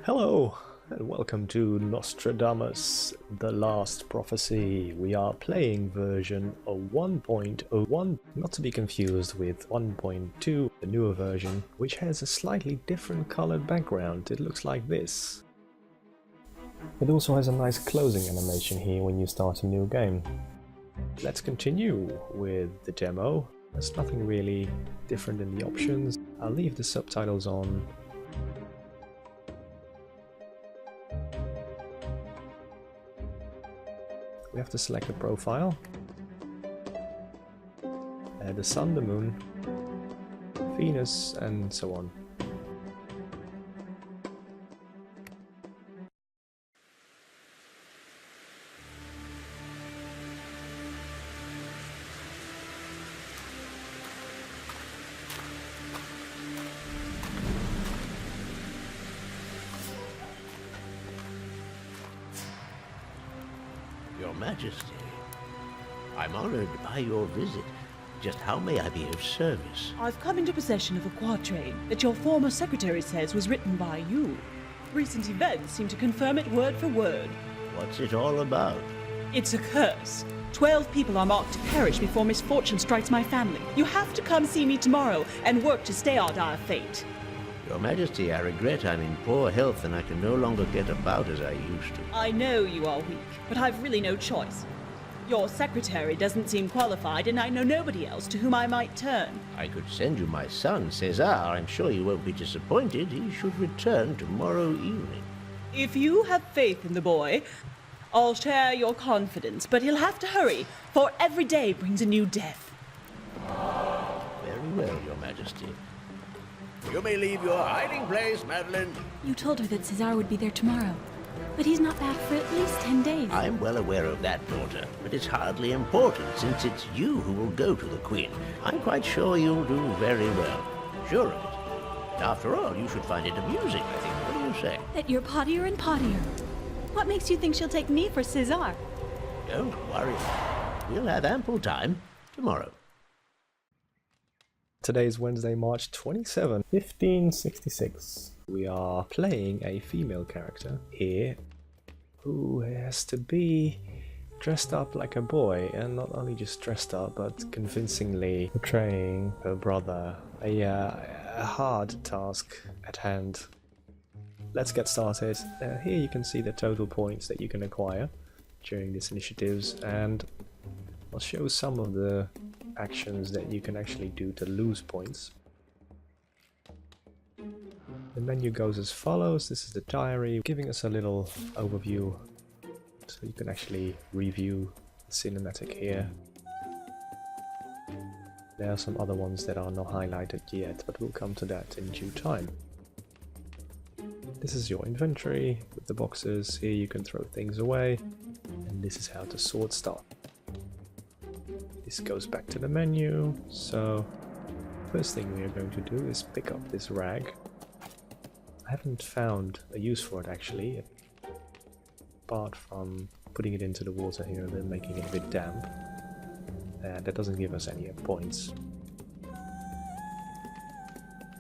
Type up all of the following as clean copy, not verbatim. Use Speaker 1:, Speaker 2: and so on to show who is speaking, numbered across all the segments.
Speaker 1: Hello, and welcome to Nostradamus, The Last Prophecy. We are playing version 1.01, not to be confused with 1.2, the newer version, which has a slightly different colored background. It looks like this. It also has a nice closing animation here when you start a new game. Let's continue with the demo. There's nothing really different in the options. I'll leave the subtitles on. We have to select a profile, the Sun, the Moon, Venus, and so on.
Speaker 2: Your Majesty, I'm honored by your visit. Just how may I be of service?
Speaker 3: I've come into possession of a quatrain that your former secretary says was written by you. Recent events seem to confirm it word for word.
Speaker 2: What's it all about?
Speaker 3: It's a curse. 12 people are marked to perish before misfortune strikes my family. You have to come see me tomorrow and work to stay out our fate.
Speaker 2: Your Majesty, I regret I'm in poor health and I can no longer get about as I used to.
Speaker 3: I know you are weak, but I've really no choice. Your secretary doesn't seem qualified, and I know nobody else to whom I might turn.
Speaker 2: I could send you my son, Cesar. I'm sure you won't be disappointed. He should return tomorrow evening.
Speaker 3: If you have faith in the boy, I'll share your confidence, but he'll have to hurry, for every day brings a new death.
Speaker 2: Very well, Your Majesty. You may leave your hiding place, Madeline.
Speaker 4: You told her that Cesar would be there tomorrow, but he's not back for at least 10 days.
Speaker 2: I'm well aware of that, daughter, but it's hardly important since it's you who will go to the Queen. I'm quite sure you'll do very well. Sure of it. After all, you should find it amusing, I think. What do you say?
Speaker 4: That you're pottier and pottier. What makes you think she'll take me for Cesar?
Speaker 2: Don't worry. We'll have ample time tomorrow.
Speaker 1: Today is Wednesday, March 27, 1566. We are playing a female character here who has to be dressed up like a boy, and not only just dressed up but convincingly portraying her brother. A hard task at hand. Let's get started. Here you can see the total points that you can acquire during these initiatives, and I'll show some of the actions that you can actually do to lose points. The menu goes as follows. This is the diary, giving us a little overview so you can actually review the cinematic here. There are some other ones that are not highlighted yet, but we'll come to that in due time. This is your inventory with the boxes. Here you can throw things away, and this is how to sort stuff. This goes back to the menu, so first thing we are going to do is pick up this rag. I haven't found a use for it actually, apart from putting it into the water here and then making it a bit damp. That doesn't give us any points.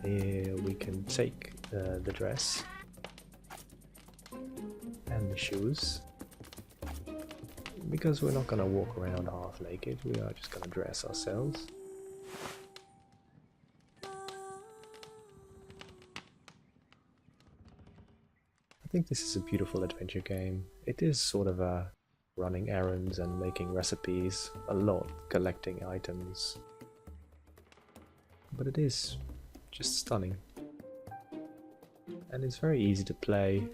Speaker 1: Here we can take the dress and the shoes. Because we're not gonna walk around half naked, we are just gonna dress ourselves. I think this is a beautiful adventure game. It is sort of a running errands and making recipes, a lot collecting items. But it is just stunning. And it's very easy to play.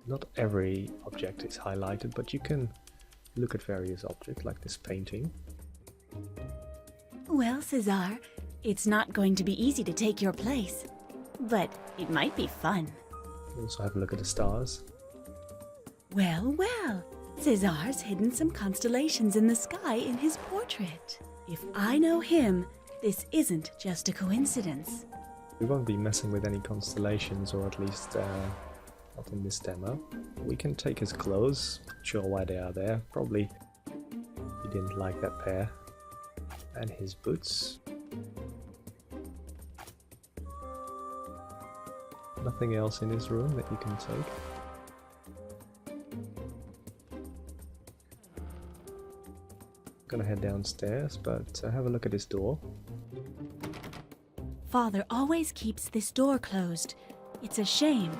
Speaker 1: Not every object is highlighted, but you can look at various objects like this painting.
Speaker 4: Well, Cesar, it's not going to be easy to take your place, but it might be fun.
Speaker 1: Also have a look at the stars.
Speaker 4: Well, well, Cesar's hidden some constellations in the sky in his portrait. If I know him, this isn't just a coincidence.
Speaker 1: We won't be messing with any constellations, or at least not in this demo. We can take his clothes, not sure why they are there, probably he didn't like that pair. And his boots. Nothing else in this room that you can take. Gonna head downstairs, but have a look at this door.
Speaker 4: Father always keeps this door closed. It's a shame.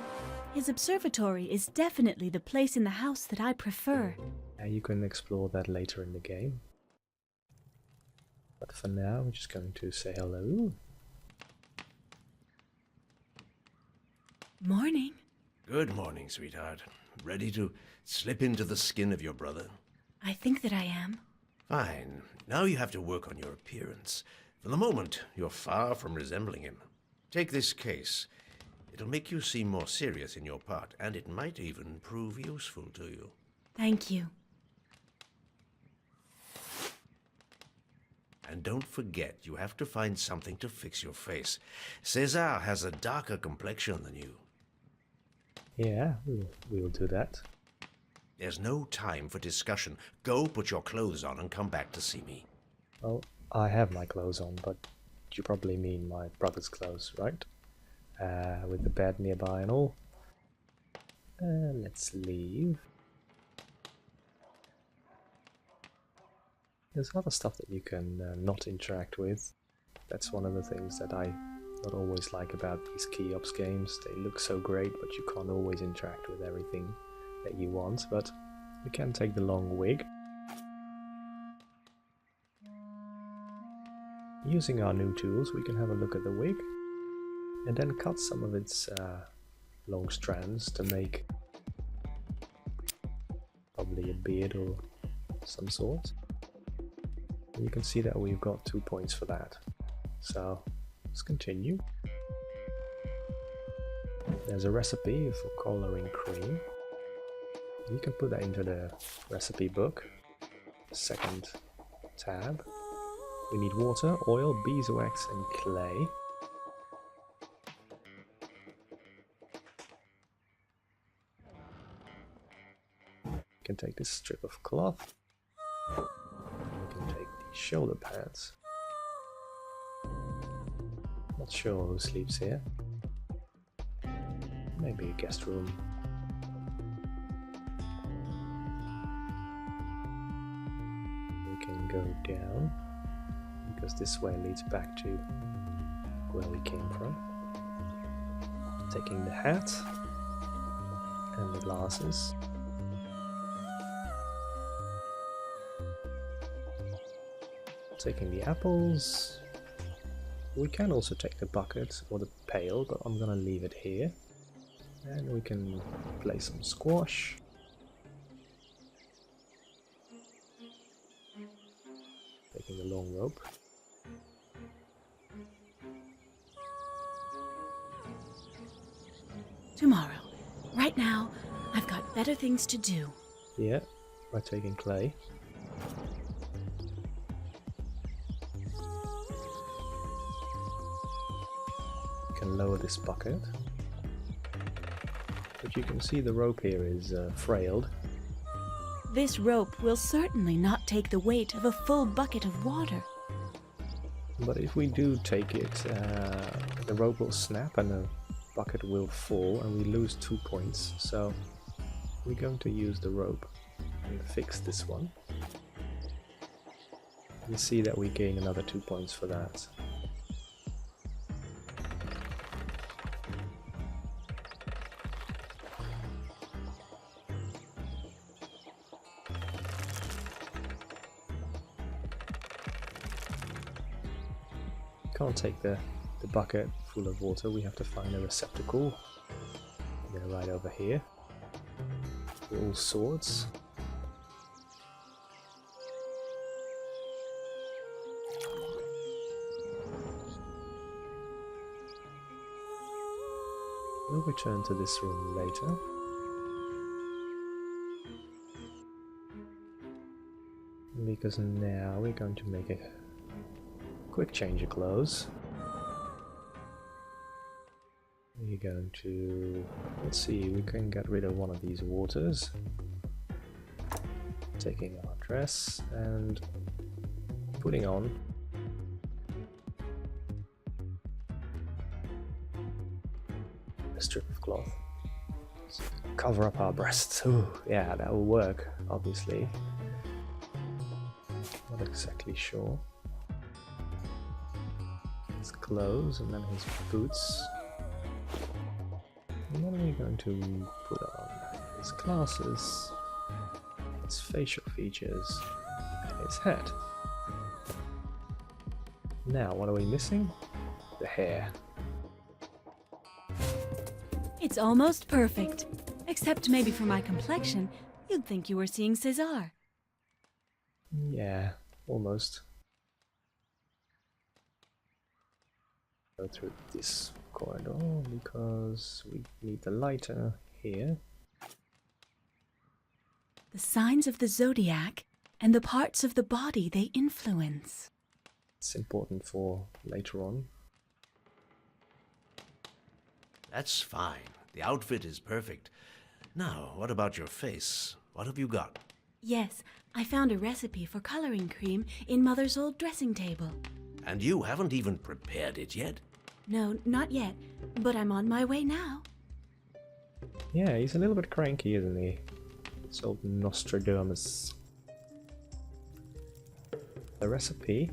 Speaker 4: His observatory is definitely the place in the house that I prefer.
Speaker 1: You can explore that later in the game. But for now, we're just going to say hello.
Speaker 4: Morning.
Speaker 2: Good morning, sweetheart. Ready to slip into the skin of your brother?
Speaker 4: I think that I am.
Speaker 2: Fine. Now you have to work on your appearance. For the moment, you're far from resembling him. Take this case. It'll make you seem more serious in your part, and it might even prove useful to you.
Speaker 4: Thank you.
Speaker 2: And don't forget, you have to find something to fix your face. Cesar has a darker complexion than you.
Speaker 1: Yeah, we'll do that.
Speaker 2: There's no time for discussion. Go put your clothes on and come back to see me.
Speaker 1: Well, I have my clothes on, but you probably mean my brother's clothes, right? With the bed nearby and all. Let's leave. There's other stuff that you can not interact with. That's one of the things that I not always like about these kiosk games. They look so great, but you can't always interact with everything that you want. But we can take the long wig. Using our new tools, we can have a look at the wig and then cut some of its long strands to make probably a beard or some sort. And you can see that we've got 2 points for that. So let's continue. There's a recipe for coloring cream. You can put that into the recipe book. Second tab. We need water, oil, beeswax and clay. We can take this strip of cloth. We can take the shoulder pads. Not sure who sleeps here. Maybe a guest room. We can go down, because this way leads back to where we came from. Taking the hat and the glasses. Taking the apples. We can also take the bucket or the pail, but I'm gonna leave it here. And we can play some squash. Taking the long rope.
Speaker 4: Tomorrow. Right now, I've got better things to do.
Speaker 1: Yeah, by taking clay. Can lower this bucket, but you can see the rope here is frailed.
Speaker 4: This rope will certainly not take the weight of a full bucket of water.
Speaker 1: But if we do take it, the rope will snap and the bucket will fall and we lose 2 points. So we're going to use the rope and fix this one. You see that we gain another 2 points for that. Can't take the bucket full of water, we have to find a receptacle. They're right over here. For all sorts. We'll return to this room later. Because now we're going to make a quick change of clothes. We're going to, let's see, we can get rid of one of these waters. Taking our dress and putting on a strip of cloth. So cover up our breasts. Ooh, yeah, that will work, obviously. Not exactly sure. His clothes and then his boots. And then we're going to put on his glasses, his facial features, and his head. Now, what are we missing? The hair.
Speaker 4: It's almost perfect. Except maybe for my complexion, you'd think you were seeing César.
Speaker 1: Yeah, almost. Go through this corridor because we need the lighter here.
Speaker 4: The signs of the zodiac and the parts of the body they influence.
Speaker 1: It's important for later on.
Speaker 2: That's fine. The outfit is perfect. Now, what about your face? What have you got?
Speaker 4: Yes, I found a recipe for coloring cream in Mother's old dressing table.
Speaker 2: And you haven't even prepared it yet?
Speaker 4: No, not yet, but I'm on my way now.
Speaker 1: Yeah, he's a little bit cranky, isn't he? It's old Nostradamus. The recipe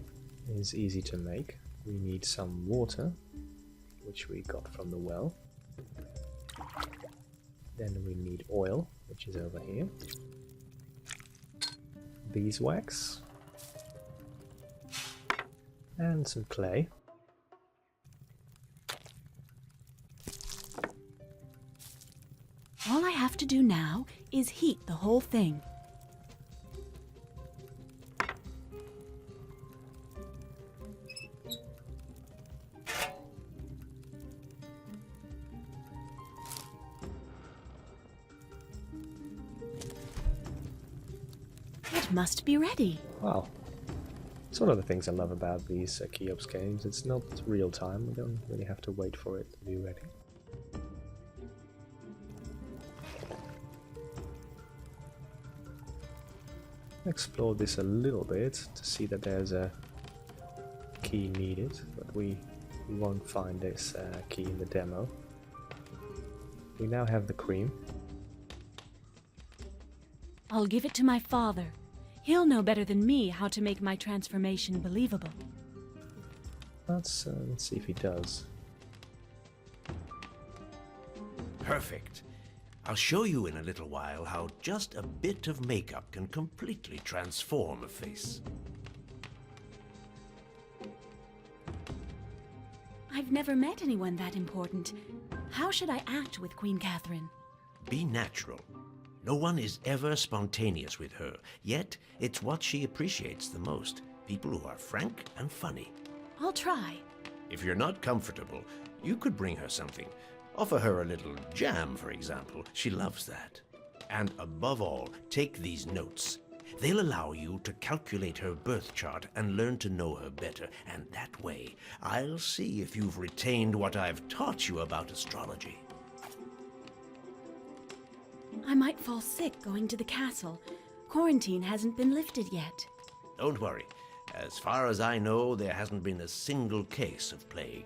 Speaker 1: is easy to make. We need some water, which we got from the well. Then we need oil, which is over here. Beeswax. And some clay.
Speaker 4: All I have to do now is heat the whole thing. It must be ready.
Speaker 1: Wow. It's one of the things I love about these Cheops games. It's not real time. We don't really have to wait for it to be ready. Explore this a little bit to see that there's a key needed, but we won't find this key in the demo. We now have the cream.
Speaker 4: I'll give it to my father. He'll know better than me how to make my transformation believable.
Speaker 1: Let's see if he does.
Speaker 2: Perfect. I'll show you in a little while how just a bit of makeup can completely transform a face.
Speaker 4: I've never met anyone that important. How should I act with Queen Catherine?
Speaker 2: Be natural. No one is ever spontaneous with her, yet it's what she appreciates the most. People who are frank and funny.
Speaker 4: I'll try.
Speaker 2: If you're not comfortable, you could bring her something. Offer her a little jam, for example. She loves that. And above all, take these notes. They'll allow you to calculate her birth chart and learn to know her better. And that way, I'll see if you've retained what I've taught you about astrology.
Speaker 4: I might fall sick going to the castle. Quarantine hasn't been lifted yet.
Speaker 2: Don't worry. As far as I know, there hasn't been a single case of plague.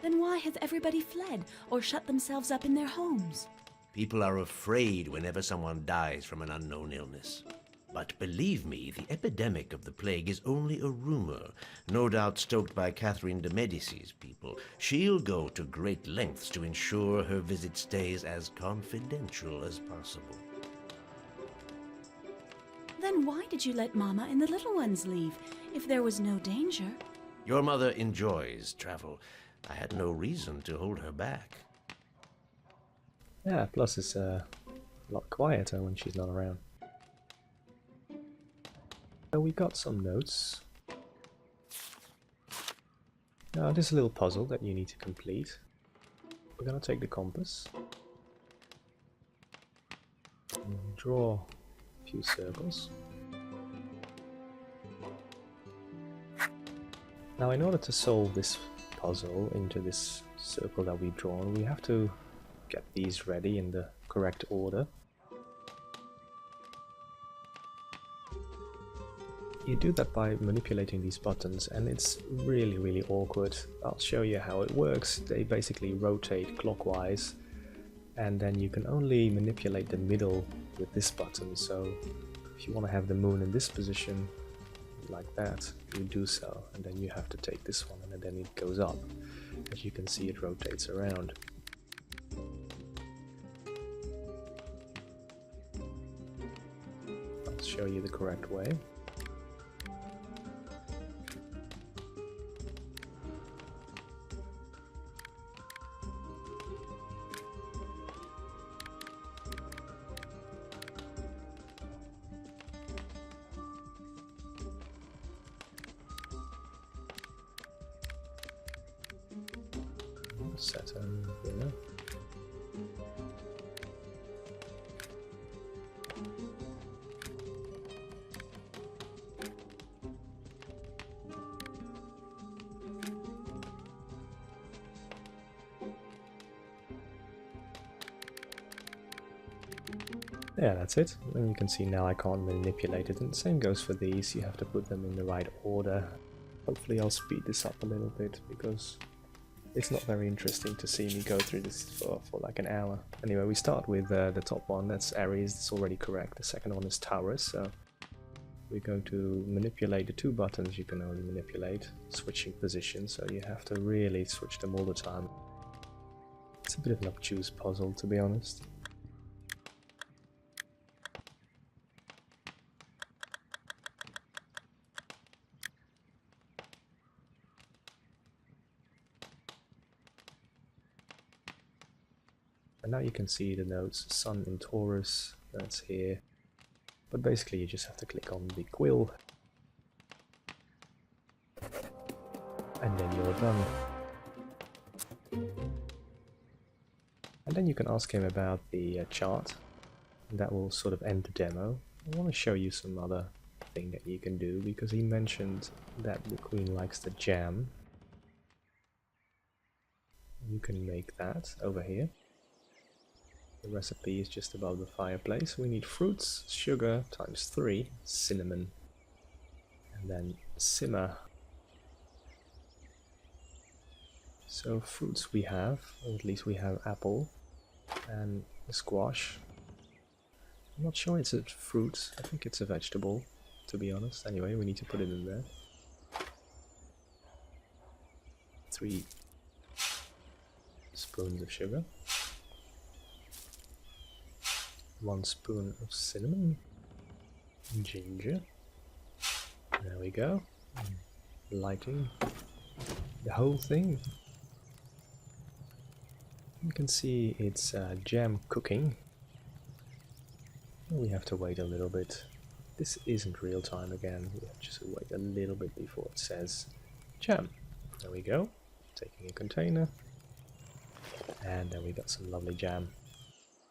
Speaker 4: Then why has everybody fled or shut themselves up in their homes?
Speaker 2: People are afraid whenever someone dies from an unknown illness. But believe me, the epidemic of the plague is only a rumor, no doubt stoked by Catherine de Medici's people. She'll go to great lengths to ensure her visit stays as confidential as possible.
Speaker 4: Then why did you let Mama and the little ones leave, if there was no danger?
Speaker 2: Your mother enjoys travel. I had no reason to hold her back.
Speaker 1: Yeah, plus it's a lot quieter when she's not around. So we got some notes. Now there's a little puzzle that you need to complete. We're gonna take the compass and draw a few circles. Now in order to solve this puzzle into this circle that we've drawn, we have to get these ready in the correct order. You do that by manipulating these buttons, and it's really awkward. I'll show you how it works. They basically rotate clockwise And then you can only manipulate the middle with this button, so if you want to have the moon in this position, like that, you do so, and then you have to take this one and then it goes up. As you can see, it rotates around. I'll show you the correct way. Saturn, you know. Yeah, that's it. And you can see now I can't manipulate it, and the same goes for these. You have to put them in the right order. Hopefully I'll speed this up a little bit, because it's not very interesting to see me go through this for like an hour. Anyway, we start with the top one, that's Aries, it's already correct. The second one is Taurus, so we're going to manipulate the two buttons you can only manipulate, switching positions, so you have to really switch them all the time. It's a bit of an obtuse puzzle, to be honest. And now you can see the nodes Sun in Taurus, that's here. But basically you just have to click on the quill. And then you're done. And then you can ask him about the chart. And that will sort of end the demo. I want to show you some other thing that you can do, because he mentioned that the Queen likes the jam. You can make that over here. The recipe is just above the fireplace. We need fruits, sugar times 3, cinnamon, and then simmer. So fruits we have, or at least we have apple and squash. I'm not sure it's a fruit, I think it's a vegetable, to be honest. Anyway, we need to put it in there. 3 spoons of sugar. 1 spoon of cinnamon, ginger, there we go, lighting the whole thing. You can see it's jam cooking. We have to wait a little bit. This isn't real time again, we have to just wait a little bit before it says jam. There we go, taking a container, and then we got some lovely jam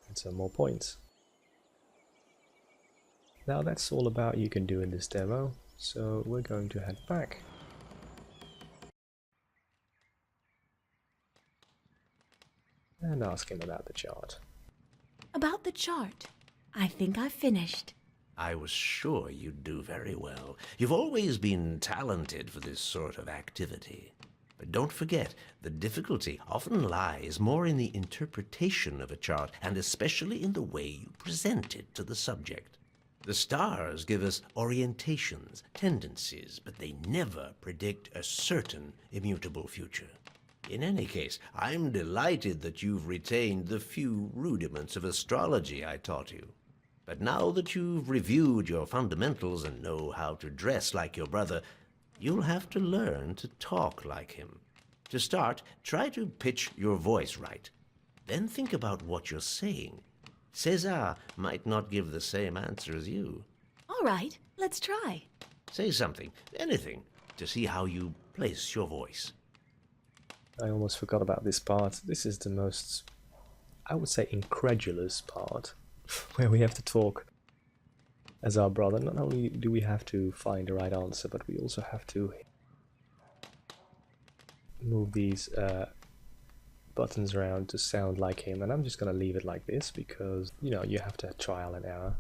Speaker 1: and some more points. Now that's all about you can do in this demo, so we're going to head back. And ask him about the chart.
Speaker 4: About the chart. I think I've finished.
Speaker 2: I was sure you'd do very well. You've always been talented for this sort of activity. But don't forget, the difficulty often lies more in the interpretation of a chart, and especially in the way you present it to the subject. The stars give us orientations, tendencies, but they never predict a certain immutable future. In any case, I'm delighted that you've retained the few rudiments of astrology I taught you. But now that you've reviewed your fundamentals and know how to dress like your brother, you'll have to learn to talk like him. To start, try to pitch your voice right. Then think about what you're saying. César might not give the same answer as you.
Speaker 4: All right, let's try.
Speaker 2: Say something, anything, to see how you place your voice.
Speaker 1: I almost forgot about this part. This is the most, I would say, incredulous part, where we have to talk as our brother. Not only do we have to find the right answer, but we also have to move these buttons around to sound like him, and I'm just gonna leave it like this because, you know, you have to trial and error.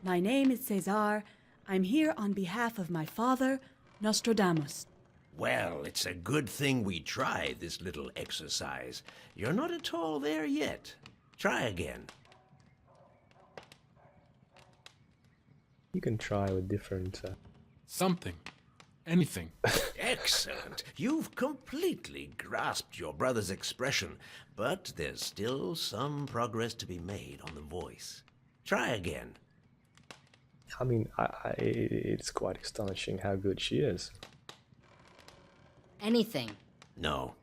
Speaker 4: My name is César. I'm here on behalf of my father, Nostradamus.
Speaker 2: Well, it's a good thing we tried this little exercise. You're not at all there yet. Try again.
Speaker 1: You can try with different...
Speaker 5: Something. Anything.
Speaker 2: Excellent. You've completely grasped your brother's expression, but there's still some progress to be made on the voice. Try again.
Speaker 1: I mean, it's quite astonishing how good she is.
Speaker 6: Anything.
Speaker 2: No.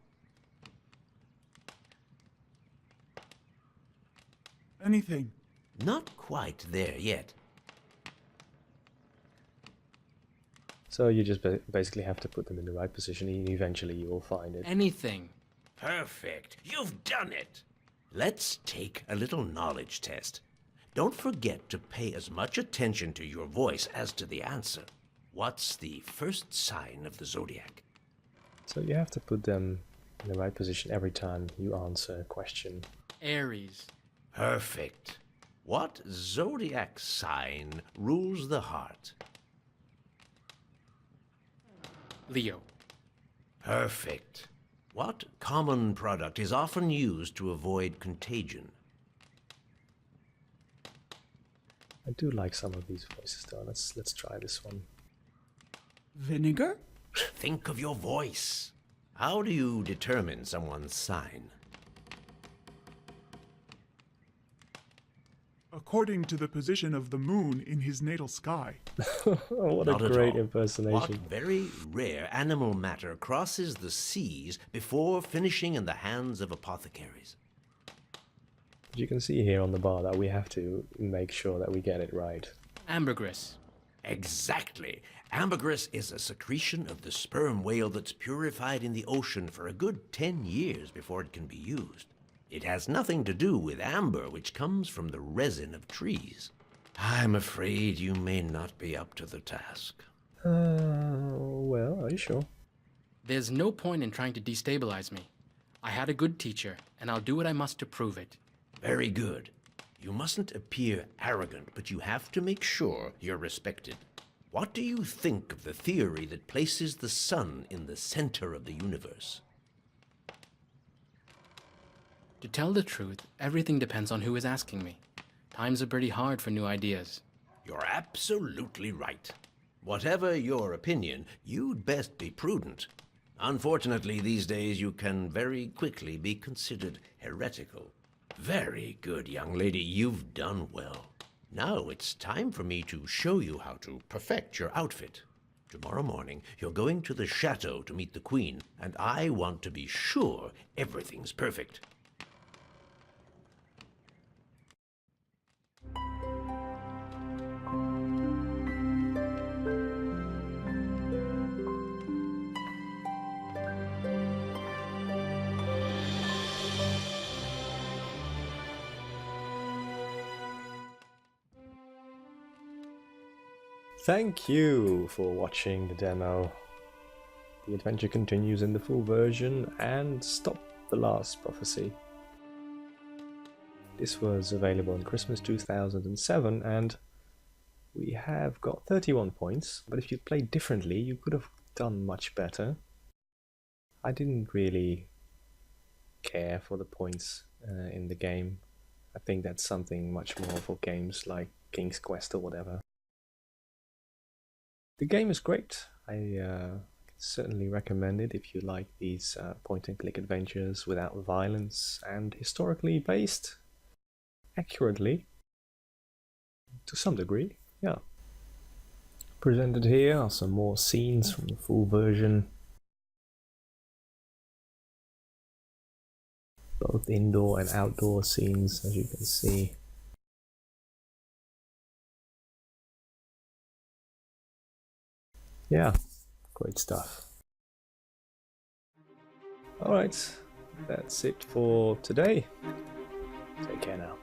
Speaker 7: Anything.
Speaker 2: Not quite there yet.
Speaker 1: So you just basically have to put them in the right position, and eventually you will find it.
Speaker 5: Anything.
Speaker 2: Perfect. You've done it. Let's take a little knowledge test. Don't forget to pay as much attention to your voice as to the answer. What's the first sign of the zodiac?
Speaker 1: So you have to put them in the right position every time you answer a question.
Speaker 5: Aries.
Speaker 2: Perfect. What zodiac sign rules the heart?
Speaker 5: Leo.
Speaker 2: Perfect. What common product is often used to avoid contagion?
Speaker 1: I do like some of these voices though. Let's try this one.
Speaker 7: Vinegar?
Speaker 2: Think of your voice. How do you determine someone's sign?
Speaker 7: According to the position of the moon in his natal sky.
Speaker 1: What
Speaker 2: Not
Speaker 1: a
Speaker 2: at
Speaker 1: great
Speaker 2: all.
Speaker 1: impersonation.
Speaker 2: What very rare animal matter crosses the seas before finishing in the hands of apothecaries?
Speaker 1: You can see here on the bar that we have to make sure that we get it right.
Speaker 5: Ambergris.
Speaker 2: Exactly. Ambergris is a secretion of the sperm whale that's purified in the ocean for a good 10 years before it can be used. It has nothing to do with amber, which comes from the resin of trees. I'm afraid you may not be up to the task.
Speaker 1: Well, are you sure?
Speaker 5: There's no point in trying to destabilize me. I had a good teacher, and I'll do what I must to prove it.
Speaker 2: Very good. You mustn't appear arrogant, but you have to make sure you're respected. What do you think of the theory that places the sun in the center of the universe?
Speaker 5: To tell the truth, everything depends on who is asking me. Times are pretty hard for new ideas.
Speaker 2: You're absolutely right. Whatever your opinion, you'd best be prudent. Unfortunately, these days you can very quickly be considered heretical. Very good, young lady. You've done well. Now it's time for me to show you how to perfect your outfit. Tomorrow morning, you're going to the chateau to meet the queen, and I want to be sure everything's perfect.
Speaker 1: Thank you for watching the demo. The adventure continues in the full version, and stop the last prophecy. This was available on Christmas 2007, and we have got 31 points, but if you played differently you could have done much better. I didn't really care for the points in the game. I think that's something much more for games like King's Quest or whatever. The game is great. I can certainly recommend it if you like these point-and-click adventures without violence and historically based accurately to some degree. Yeah. Presented here are some more scenes from the full version, both indoor and outdoor scenes, as you can see. Yeah, great stuff. Alright, that's it for today. Take care now.